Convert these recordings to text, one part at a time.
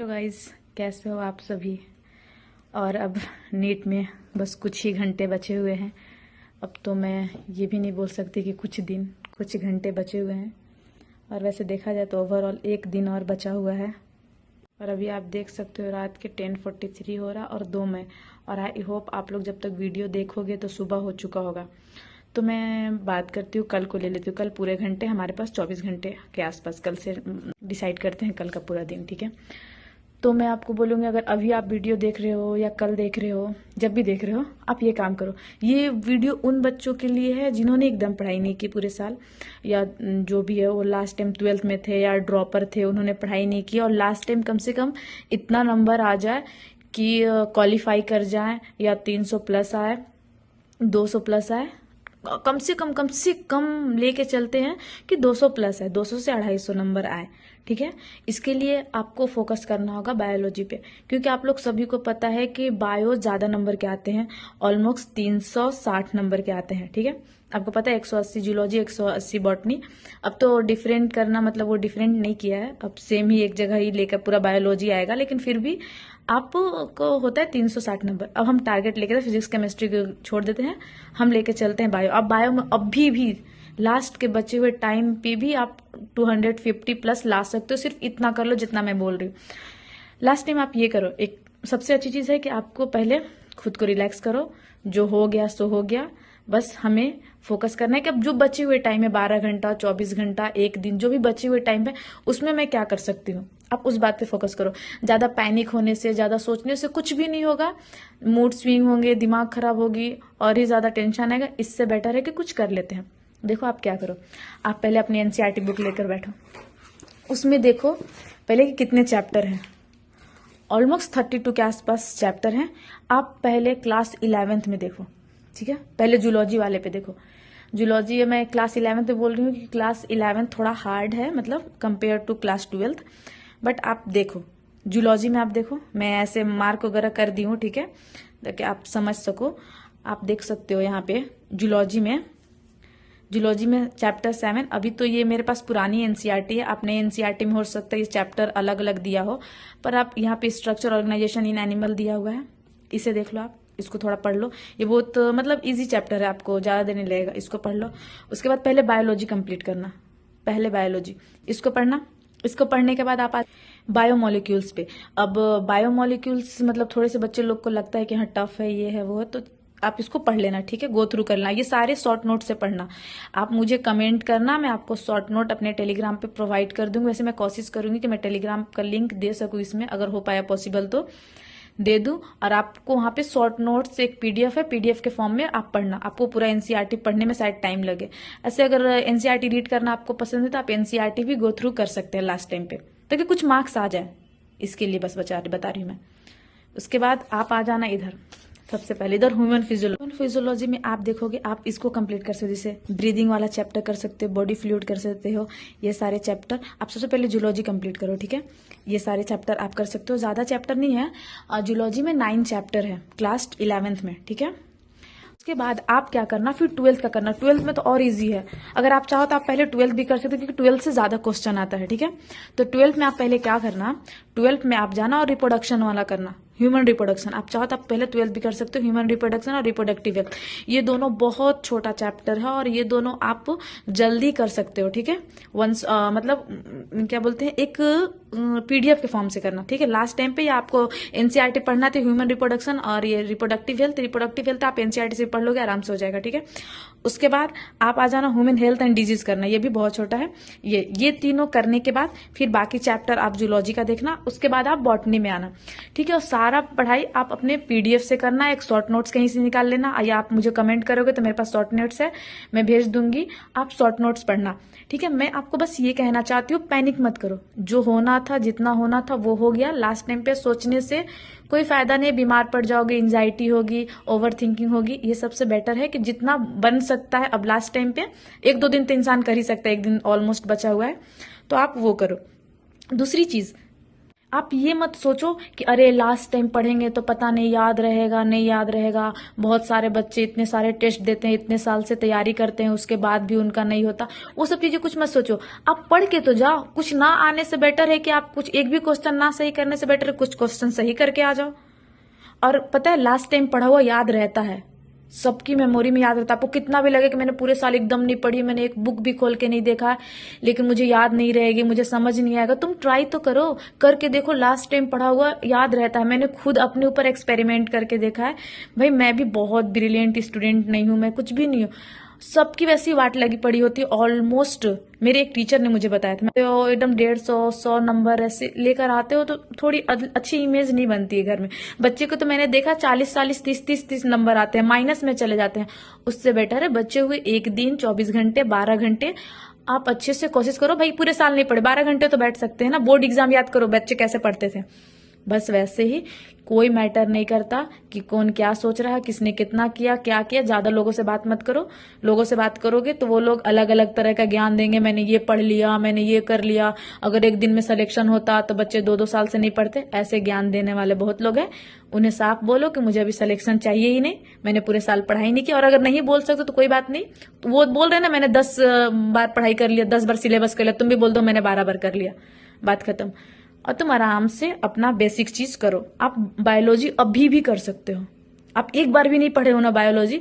तो गाइस, कैसे हो आप सभी। और अब नीट में बस कुछ ही घंटे बचे हुए हैं। अब तो मैं ये भी नहीं बोल सकती कि कुछ दिन, कुछ घंटे बचे हुए हैं। और वैसे देखा जाए तो ओवरऑल एक दिन और बचा हुआ है। और अभी आप देख सकते हो रात के 10:43 हो रहा और 2 में। और आई होप आप लोग जब तक वीडियो देखोगे तो सुबह हो चुका होगा। तो मैं बात करती हूँ, कल को ले लेती हूँ। कल पूरे घंटे हमारे पास 24 घंटे के आसपास कल से डिसाइड करते हैं कल का पूरा दिन, ठीक है। तो मैं आपको बोलूँगी, अगर अभी आप वीडियो देख रहे हो या कल देख रहे हो, जब भी देख रहे हो, आप ये काम करो। ये वीडियो उन बच्चों के लिए है जिन्होंने एकदम पढ़ाई नहीं की पूरे साल, या जो भी है वो लास्ट टाइम 12th में थे या ड्रॉपर थे, उन्होंने पढ़ाई नहीं की और लास्ट टाइम कम से कम इतना नंबर आ जाए कि क्वालिफाई कर जाए, या 300 प्लस आए, 200 प्लस आए। कम से कम लेके चलते हैं कि 200 प्लस है, 200 से 250 नंबर आए, ठीक है। इसके लिए आपको फोकस करना होगा बायोलॉजी पे, क्योंकि आप लोग सभी को पता है कि बायो ज्यादा नंबर के आते हैं, ऑलमोस्ट 360 नंबर के आते हैं, ठीक है। आपको पता है 180 जूलॉजी, 180 बॉटनी। अब तो डिफरेंट करना मतलब वो डिफरेंट नहीं किया है, अब सेम ही एक जगह ही लेकर पूरा बायोलॉजी आएगा, लेकिन फिर भी आपको होता है 360 नंबर। अब हम टारगेट लेके फिजिक्स केमिस्ट्री को छोड़ देते हैं, हम लेके चलते हैं बायो। अब बायो में अभी भी लास्ट के बचे हुए टाइम पे भी आप 250 प्लस ला सकते हो। सिर्फ इतना कर लो जितना मैं बोल रही हूँ। लास्ट टाइम आप ये करो, एक सबसे अच्छी चीज है कि आपको पहले खुद को रिलैक्स करो। जो हो गया सो हो गया, बस हमें फोकस करना है कि अब जो बचे हुए टाइम है 12 घंटा, 24 घंटा, एक दिन, जो भी बचे हुए टाइम है उसमें मैं क्या कर सकती हूँ, आप उस बात पे फोकस करो। ज्यादा पैनिक होने से, ज्यादा सोचने से कुछ भी नहीं होगा। मूड स्विंग होंगे, दिमाग खराब होगी और ही ज्यादा टेंशन आएगा। इससे बेटर है कि कुछ कर लेते हैं। देखो आप क्या करो, आप पहले अपनी एनसीईआरटी बुक लेकर बैठो, उसमें देखो पहले कि कितने चैप्टर हैं। ऑलमोस्ट 32 के आसपास चैप्टर हैं। आप पहले क्लास 11th में देखो, ठीक है। पहले जूलॉजी वाले पे देखो। जूलॉजी मैं क्लास 11th में बोल रही हूँ कि क्लास 11th थोड़ा हार्ड है, मतलब compare to class 12th। But आप देखो जूलॉजी में, आप देखो मैं ऐसे मार्क वगैरह कर दी हूँ, ठीक है, ताकि आप समझ सको। आप देख सकते हो यहाँ पे जूलॉजी में चैप्टर 7। अभी तो ये मेरे पास पुरानी एनसीईआरटी है, अपने एनसीईआरटी में हो सकता है ये चैप्टर अलग अलग दिया हो, पर आप यहाँ पे स्ट्रक्चर ऑर्गेनाइजेशन इन एनिमल दिया हुआ है, इसे देख लो। आप इसको थोड़ा पढ़ लो, ये बहुत मतलब इजी चैप्टर है, आपको ज्यादा देर नहीं लगेगा, इसको पढ़ लो। उसके बाद पहले बायोलॉजी कंप्लीट करना, पहले बायोलॉजी इसको पढ़ना। इसको पढ़ने के बाद आप बायोमोलिक्यूल्स पे। अब बायोमोलिक्यूल्स मतलब थोड़े से बच्चे लोग को लगता है कि हाँ टफ है, ये है वो है, तो आप इसको पढ़ लेना, ठीक है, गो थ्रू करना। ये सारे शॉर्ट नोट से पढ़ना। आप मुझे कमेंट करना, मैं आपको शॉर्ट नोट अपने टेलीग्राम पे प्रोवाइड कर दूंगी। वैसे मैं कोशिश करूंगी कि मैं टेलीग्राम का लिंक दे सकूं इसमें, अगर हो पाया पॉसिबल तो दे दूं। और आपको वहां पे शॉर्ट नोट्स एक पीडीएफ है, पीडीएफ के फॉर्म में आप पढ़ना। आपको पूरा एनसीईआरटी पढ़ने में शायद टाइम लगे। ऐसे अगर एनसीईआरटी रीड करना आपको पसंद है तो आप एनसीईआरटी भी गो थ्रू कर सकते हैं लास्ट टाइम पे, ताकि कुछ मार्क्स आ जाए। इसके लिए बस बता रही हूँ मैं। उसके बाद आप आ जाना इधर, सबसे पहले इधर ह्यूमन फिजियोलॉजी में आप देखोगे, आप इसको कंप्लीट कर सकते हो। जैसे ब्रीदिंग वाला चैप्टर कर सकते हो, बॉडी फ्लूइड कर सकते हो, ये सारे चैप्टर आप सबसे पहले जूलॉजी कंप्लीट करो, ठीक है। ये सारे चैप्टर आप कर सकते हो, ज्यादा चैप्टर नहीं है। जूलॉजी में 9 चैप्टर है क्लास 11th में, ठीक है। उसके बाद आप क्या करना, फिर 12th का करना। 12th में तो और इजी है, अगर आप चाहो तो आप पहले 12th भी कर सकते हो, क्योंकि 12th से ज्यादा क्वेश्चन आता है, ठीक है। तो 12th में आप पहले क्या करना, 12th में आप जाना और रिप्रोडक्शन वाला करना, ह्यूमन रिप्रोडक्शन। आप चाहो तो आप पहले 12th भी कर सकते हो, ह्यूमन रिप्रोडक्शन और रिप्रोडक्टिव हेल्थ। ये दोनों बहुत छोटा चैप्टर है और ये दोनों आप जल्दी कर सकते हो, ठीक है। वंस मतलब क्या बोलते हैं, एक पीडीएफ के फॉर्म से करना, ठीक है। लास्ट टाइम पे आपको एनसीईआरटी पढ़ना था, ह्यूमन रिप्रोडक्शन और ये रिप्रोडक्टिव हेल्थ आप एनसीईआरटी से पढ़ लोगे, आराम से हो जाएगा, ठीक है। उसके बाद आप आ जाना ह्यूमन हेल्थ एंड डिजीज करना, ये भी बहुत छोटा है। ये तीनों करने के बाद फिर बाकी चैप्टर आप जूलॉजी का देखना। उसके बाद आप बॉटनी में आना, ठीक है। और सारा पढ़ाई आप अपने पीडीएफ से करना, एक शॉर्ट नोट्स कहीं से निकाल लेना, या आप मुझे कमेंट करोगे तो मेरे पास शॉर्ट नोट्स है, मैं भेज दूंगी, आप शॉर्ट नोट्स पढ़ना, ठीक है। मैं आपको बस ये कहना चाहती हूँ, पैनिक मत करो। जो होना था, जितना होना था वो हो गया। लास्ट टाइम पे सोचने से कोई फायदा नहीं, बीमार पड़ जाओगे, एंजाइटी होगी, ओवर थिंकिंग होगी। ये सबसे बेटर है कि जितना बन सकता है, अब लास्ट टाइम पे 1-2 दिन तो इंसान कर ही सकता है, एक दिन ऑलमोस्ट बचा हुआ है, तो आप वो करो। दूसरी चीज, आप ये मत सोचो कि अरे लास्ट टाइम पढ़ेंगे तो पता नहीं याद रहेगा नहीं याद रहेगा। बहुत सारे बच्चे इतने सारे टेस्ट देते हैं, इतने साल से तैयारी करते हैं, उसके बाद भी उनका नहीं होता। वो सब चीजें कुछ मत सोचो, आप पढ़ के तो जाओ। कुछ ना आने से बेटर है कि आप कुछ एक भी क्वेश्चन ना सही करने से बेटर है कुछ क्वेश्चन सही करके आ जाओ। और पता है लास्ट टाइम पढ़ा हुआ याद रहता है, सबकी मेमोरी में याद रहता है। आपको कितना भी लगे कि मैंने पूरे साल एकदम नहीं पढ़ी, मैंने एक बुक भी खोल के नहीं देखा, लेकिन मुझे याद नहीं रहेगी, मुझे समझ नहीं आएगा, तुम ट्राई तो करो, करके देखो। लास्ट टाइम पढ़ा हुआ याद रहता है। मैंने खुद अपने ऊपर एक्सपेरिमेंट करके देखा है। भाई मैं भी बहुत ब्रिलियंट स्टूडेंट नहीं हूं, मैं कुछ भी नहीं हूं, सबकी वैसी वाट लगी पड़ी होती है ऑलमोस्ट। मेरे एक टीचर ने मुझे बताया था, तो एकदम 150-100 नंबर ऐसे लेकर आते हो तो थोड़ी अच्छी इमेज नहीं बनती है घर में। बच्चे को तो मैंने देखा 40-40, 30-30 नंबर आते हैं, माइनस में चले जाते हैं। उससे बेटर है बचे हुए एक दिन 24 घंटे 12 घंटे आप अच्छे से कोशिश करो। भाई पूरे साल नहीं पढ़े, 12 घंटे तो बैठ सकते हैं ना। बोर्ड एग्जाम याद करो बच्चे कैसे पढ़ते थे, बस वैसे ही। कोई मैटर नहीं करता कि कौन क्या सोच रहा है, किसने कितना किया क्या किया। ज्यादा लोगों से बात मत करो, लोगों से बात करोगे तो वो लोग अलग अलग तरह का ज्ञान देंगे। मैंने ये पढ़ लिया, मैंने ये कर लिया, अगर एक दिन में सिलेक्शन होता तो बच्चे 2-2 साल से नहीं पढ़ते। ऐसे ज्ञान देने वाले बहुत लोग हैं। उन्हें साफ बोलो कि मुझे अभी सिलेक्शन चाहिए ही नहीं, मैंने पूरे साल पढ़ाई नहीं की। और अगर नहीं बोल सकते तो कोई बात नहीं, वो बोल रहे ना मैंने 10 बार पढ़ाई कर लिया, 10 बार सिलेबस कर लिया, तुम भी बोल दो मैंने 12 बार कर लिया, बात खत्म। और तुम आराम से अपना बेसिक चीज करो। आप बायोलॉजी अभी भी कर सकते हो, आप एक बार भी नहीं पढ़े हो ना बायोलॉजी,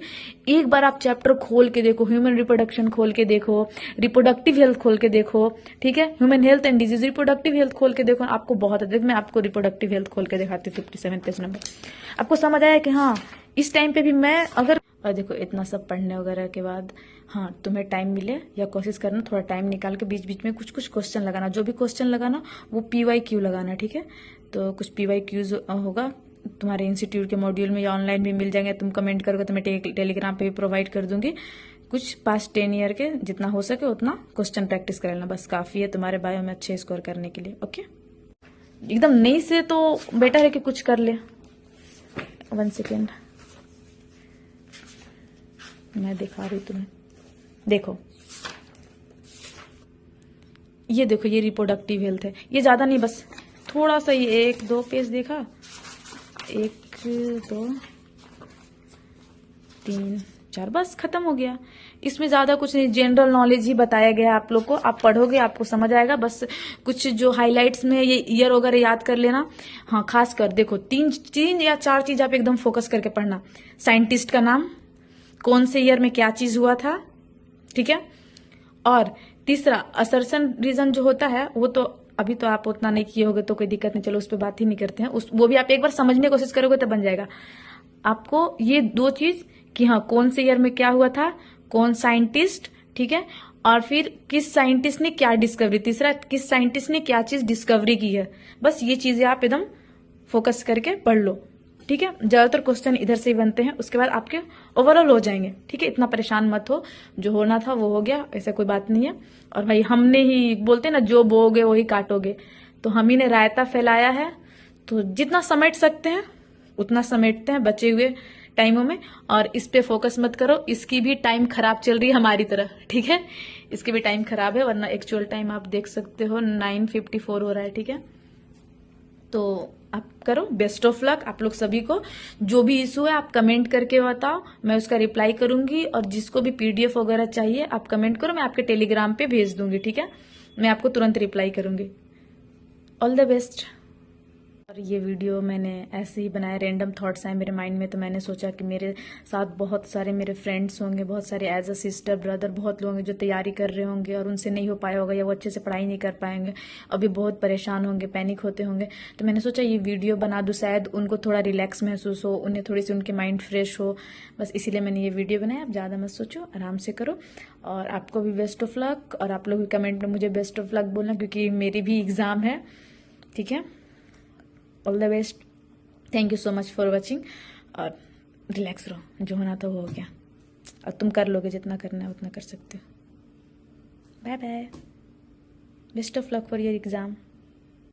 एक बार आप चैप्टर खोल के देखो, ह्यूमन रिप्रोडक्शन खोल के देखो, रिप्रोडक्टिव हेल्थ खोल के देखो, ठीक है, human health and disease, reproductive health खोल के देखो, आपको बहुत अधिक। मैं आपको रिप्रोडक्टिव हेल्थ खोल के दिखाती हूँ 57 पेज नंबर। आपको समझ आया कि हाँ इस टाइम पे भी मैं अगर, और देखो इतना सब पढ़ने वगैरह के बाद हाँ तुम्हें टाइम मिले या कोशिश करना थोड़ा टाइम निकाल के बीच बीच में कुछ कुछ क्वेश्चन लगाना। जो भी क्वेश्चन लगाना वो PYQ लगाना, ठीक है। तो कुछ PYQs होगा तुम्हारे इंस्टीट्यूट के मॉड्यूल में या ऑनलाइन भी मिल जाएंगे। तुम कमेंट करोगे तो मैं टेलीग्राम पे भी प्रोवाइड कर दूंगी। कुछ पास्ट 10 ईयर के जितना हो सके उतना क्वेश्चन प्रैक्टिस कर लेना, बस काफी है तुम्हारे बायो में अच्छे स्कोर करने के लिए। ओके, एकदम नहीं से तो बेटर है कि कुछ कर ले। 1 सेकेंड मैं दिखा रही तुम्हें, देखो ये देखो, ये रिप्रोडक्टिव हेल्थ है। ये ज्यादा नहीं, बस थोड़ा सा, ये 1-2 पेज देखा, 1-2-3-4 बस खत्म हो गया। इसमें ज्यादा कुछ नहीं, जनरल नॉलेज ही बताया गया आप लोग को। आप पढ़ोगे आपको समझ आएगा। बस कुछ जो हाइलाइट्स में ये ईयर वगैरह याद कर लेना। हाँ खास कर देखो 3 या 4 चीज आप एकदम फोकस करके पढ़ना। साइंटिस्ट का नाम, कौन से ईयर में क्या चीज हुआ था, ठीक है। और तीसरा असर्शन रीजन जो होता है वो तो अभी तो आप उतना नहीं किए होगे तो कोई दिक्कत नहीं, चलो उस पर बात ही नहीं करते हैं। वो भी आप एक बार समझने की कोशिश करोगे तो बन जाएगा आपको। ये 2 चीज कि हाँ कौन से ईयर में क्या हुआ था, कौन साइंटिस्ट, ठीक है, और फिर किस साइंटिस्ट ने क्या डिस्कवरी, तीसरा किस साइंटिस्ट ने क्या चीज डिस्कवरी की है। बस ये चीजें आप एकदम फोकस करके पढ़ लो, ठीक है। ज्यादातर क्वेश्चन इधर से ही बनते हैं, उसके बाद आपके ओवरऑल हो जाएंगे, ठीक है। इतना परेशान मत हो, जो होना था वो हो गया, ऐसा कोई बात नहीं है। और भाई हमने ही बोलते हैं ना, जो बोओगे वही काटोगे, तो हम ही ने रायता फैलाया है, तो जितना समेट सकते हैं उतना समेटते हैं बचे हुए टाइमों में। और इस पे फोकस मत करो, इसकी भी टाइम खराब चल रही है हमारी तरह, ठीक है। इसकी भी टाइम खराब है, वरना एक्चुअल टाइम आप देख सकते हो 9:54 हो रहा है, ठीक है। तो आप करो, बेस्ट ऑफ लक आप लोग सभी को। जो भी इशू है आप कमेंट करके बताओ, मैं उसका रिप्लाई करूंगी। और जिसको भी PDF वगैरह चाहिए आप कमेंट करो, मैं आपके टेलीग्राम पे भेज दूंगी, ठीक है। मैं आपको तुरंत रिप्लाई करूंगी। All the best. और ये वीडियो मैंने ऐसे ही बनाया, रैंडम थॉट्स आए मेरे माइंड में, तो मैंने सोचा कि मेरे साथ बहुत सारे मेरे फ्रेंड्स होंगे, बहुत सारे एज अ सिस्टर ब्रदर बहुत लोग होंगे जो तैयारी कर रहे होंगे और उनसे नहीं हो पाया होगा या वो अच्छे से पढ़ाई नहीं कर पाएंगे, अभी बहुत परेशान होंगे, पैनिक होते होंगे। तो मैंने सोचा ये वीडियो बना दूं, शायद उनको थोड़ा रिलैक्स महसूस हो, उन्हें थोड़ी सी उनके माइंड फ्रेश हो, बस इसीलिए मैंने ये वीडियो बनाया। आप ज़्यादा मत सोचो, आराम से करो। और आपको भी बेस्ट ऑफ लक, और आप लोग भी कमेंट में मुझे बेस्ट ऑफ लक बोलना, क्योंकि मेरी भी एग्जाम है, ठीक है। All the best, thank you so much for watching. और रिलैक्स रहो, जो होना था वो हो गया, और तुम कर लोगे, जितना करना है उतना कर सकते हो। Bye bye, best of luck for your exam.